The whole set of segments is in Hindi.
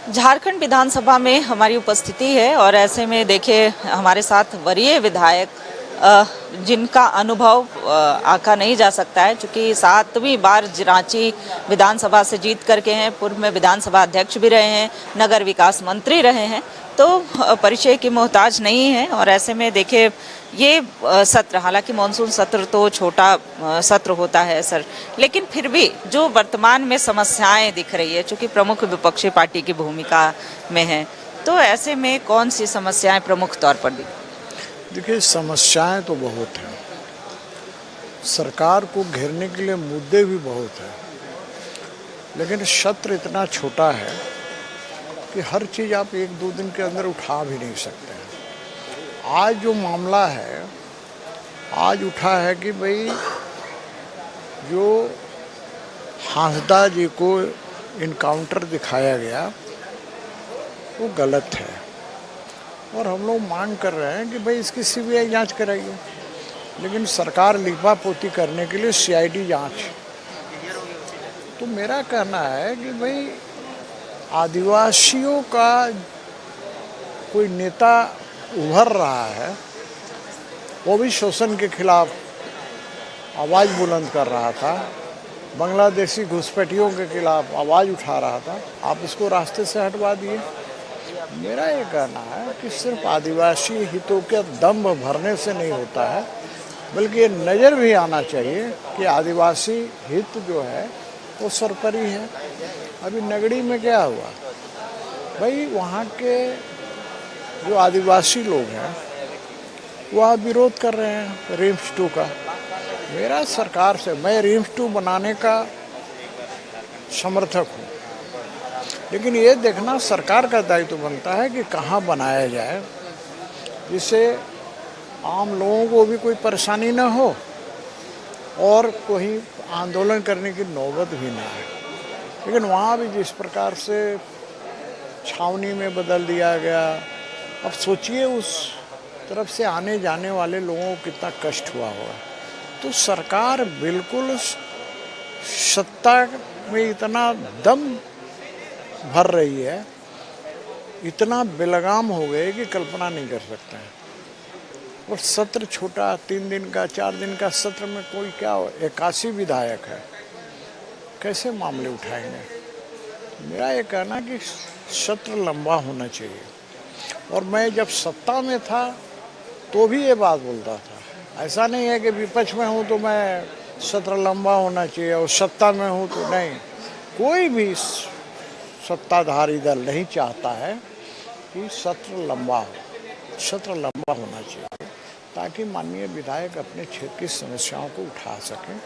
झारखंड विधानसभा में हमारी उपस्थिति है और ऐसे में देखिए हमारे साथ वरीय विधायक जिनका अनुभव आंका नहीं जा सकता है, क्योंकि 7वीं बार रांची विधानसभा से जीत करके हैं। पूर्व में विधानसभा अध्यक्ष भी रहे हैं, नगर विकास मंत्री रहे हैं, तो परिचय की मोहताज नहीं है। और ऐसे में देखिए ये सत्र, हालांकि मानसून सत्र तो छोटा सत्र होता है सर, लेकिन फिर भी जो वर्तमान में समस्याएं दिख रही है, चूंकि प्रमुख विपक्षी पार्टी की भूमिका में है, तो ऐसे में कौन सी समस्याएं प्रमुख तौर पर दिख? देखिए, समस्याएं तो बहुत हैं, सरकार को घेरने के लिए मुद्दे भी बहुत हैं, लेकिन सत्र इतना छोटा है कि हर चीज़ आप एक दो दिन के अंदर उठा भी नहीं सकते हैं। आज जो मामला है, आज उठा है कि भाई जो हांसदा जी को इनकाउंटर दिखाया गया वो गलत है, और हम लोग मांग कर रहे हैं कि भाई इसकी सीबीआई जांच कराइए, लेकिन सरकार लिपापोती करने के लिए सीआईडी जांच। तो मेरा कहना है कि भाई आदिवासियों का कोई नेता उभर रहा है, वो भी शोषण के खिलाफ आवाज़ बुलंद कर रहा था, बांग्लादेशी घुसपैठियों के खिलाफ आवाज़ उठा रहा था, आप इसको रास्ते से हटवा दिए। मेरा ये कहना है कि सिर्फ आदिवासी हितों के दम्भ भरने से नहीं होता है, बल्कि ये नज़र भी आना चाहिए कि आदिवासी हित जो है वो सर्वोपरि है। अभी नगड़ी में क्या हुआ भाई, वहाँ के जो आदिवासी लोग हैं वह विरोध कर रहे हैं रिम्स 2 का। मेरा सरकार से, मैं रिम्स 2 बनाने का समर्थक हूँ, लेकिन ये देखना सरकार का दायित्व बनता है कि कहाँ बनाया जाए जिससे आम लोगों को भी कोई परेशानी न हो और कोई आंदोलन करने की नौबत भी ना आए। लेकिन वहाँ भी जिस प्रकार से छावनी में बदल दिया गया, अब सोचिए उस तरफ से आने जाने वाले लोगों को कितना कष्ट हुआ होगा। तो सरकार बिल्कुल सत्ता में इतना दम भर रही है, इतना बेलगाम हो गए कि कल्पना नहीं कर सकते हैं। और सत्र छोटा, 3 दिन का 4 दिन का सत्र में कोई क्या 81 विधायक है, कैसे मामले उठाएंगे। मेरा ये कहना कि सत्र लंबा होना चाहिए, और मैं जब सत्ता में था तो भी ये बात बोलता था। ऐसा नहीं है कि विपक्ष में हूँ तो मैं सत्र लंबा होना चाहिए और सत्ता में हूँ तो नहीं। कोई भी सत्ताधारी दल नहीं चाहता है कि सत्र लंबा हो, सत्र लंबा होना चाहिए ताकि माननीय विधायक अपने क्षेत्र की समस्याओं को उठा सकें,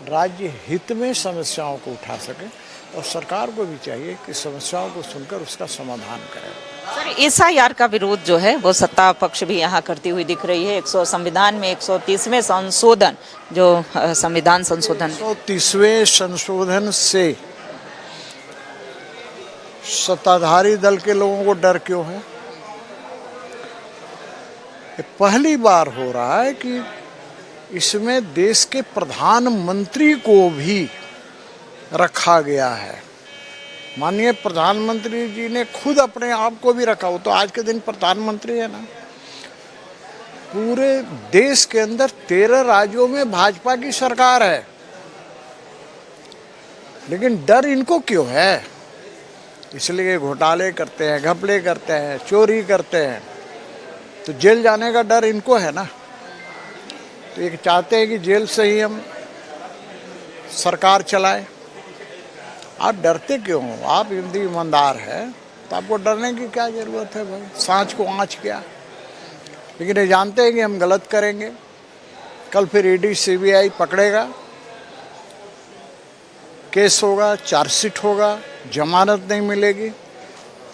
राज्य हित में समस्याओं को उठा सकें, और सरकार को भी चाहिए कि समस्याओं को सुनकर उसका समाधान करें। सर, एसआईआर का विरोध जो है वो सत्ता पक्ष भी यहाँ करती हुई दिख रही है। 100 संविधान में 130वें संशोधन, जो संविधान संशोधन 130वें संशोधन से सत्ताधारी दल के लोगों को डर क्यों है? पहली बार हो रहा है कि इसमें देश के प्रधानमंत्री को भी रखा गया है। माननीय प्रधानमंत्री जी ने खुद अपने आप को भी रखा, वो तो आज के दिन प्रधानमंत्री है ना। पूरे देश के अंदर 13 राज्यों में भाजपा की सरकार है, लेकिन डर इनको क्यों है? इसलिए घोटाले करते हैं, घपले करते हैं, चोरी करते हैं, तो जेल जाने का डर इनको है ना। तो ये चाहते हैं कि जेल से ही हम सरकार चलाए। आप डरते क्यों हो? आप हिंदी ईमानदार है तो आपको डरने की क्या ज़रूरत है भाई? सांच को आँच क्या। लेकिन ये जानते हैं कि हम गलत करेंगे, कल फिर ईडी सीबीआई पकड़ेगा, केस होगा, चार्जशीट होगा, जमानत नहीं मिलेगी,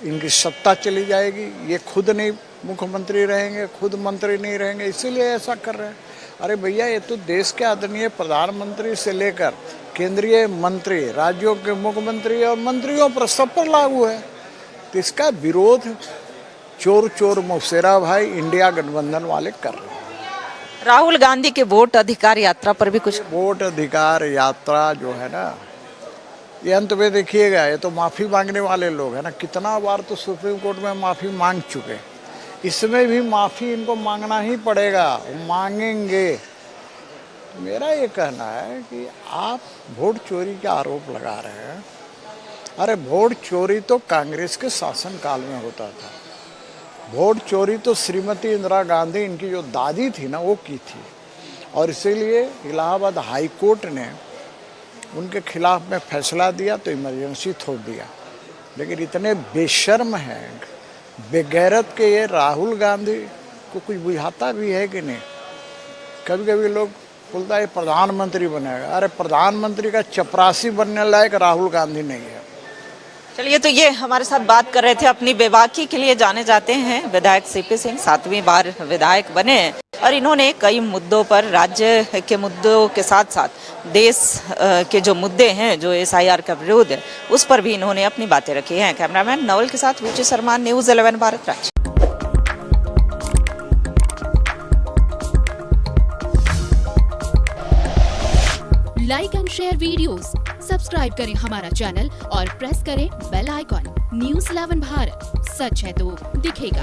इनकी सत्ता चली जाएगी, ये खुद नहीं मुख्यमंत्री रहेंगे, खुद मंत्री नहीं रहेंगे, इसीलिए ऐसा कर रहे हैं। अरे भैया, ये तो देश के आदरणीय प्रधानमंत्री से लेकर केंद्रीय मंत्री, राज्यों के मुख्यमंत्री और मंत्रियों पर, सब पर लागू है। तो इसका विरोध चोर चोर मौसेरा भाई इंडिया गठबंधन वाले कर रहे हैं। राहुल गांधी के वोट अधिकार यात्रा पर भी कुछ? वोट अधिकार यात्रा जो है ना, ये अंत में देखिएगा, ये तो माफ़ी मांगने वाले लोग हैं ना, कितना बार तो सुप्रीम कोर्ट में माफ़ी मांग चुके, इसमें भी माफ़ी इनको मांगना ही पड़ेगा, मांगेंगे। मेरा ये कहना है कि आप वोट चोरी का आरोप लगा रहे हैं। अरे वोट चोरी तो कांग्रेस के शासनकाल में होता था। वोट चोरी तो श्रीमती इंदिरा गांधी, इनकी जो दादी थी ना, वो की थी, और इसीलिए इलाहाबाद हाई कोर्ट ने उनके खिलाफ में फैसला दिया तो इमरजेंसी थोप दिया। लेकिन इतने बेशर्म हैं, बेगैरत के ये राहुल गांधी को कुछ बुझाता भी है कि नहीं। कभी कभी लोग बोलता है प्रधानमंत्री बनेगा, अरे प्रधानमंत्री का चपरासी बनने लायक राहुल गांधी नहीं है। चलिए, तो ये हमारे साथ बात कर रहे थे, अपनी बेबाकी के लिए जाने जाते हैं विधायक सीपी सिंह, 7वीं बार विधायक बने हैं और इन्होंने कई मुद्दों पर, राज्य के मुद्दों के साथ साथ देश के जो मुद्दे हैं, जो SIR का विरोध है, उस पर भी इन्होंने अपनी बातें रखी हैं। कैमरामैन नवल के साथ विजय शर्मा, न्यूज़ 11 भारत राज्य। Like and share videos, subscribe करें हमारा चैनल और प्रेस करें बेल आइकॉन। न्यूज़ 11 भारत, सच है तो दिखेगा।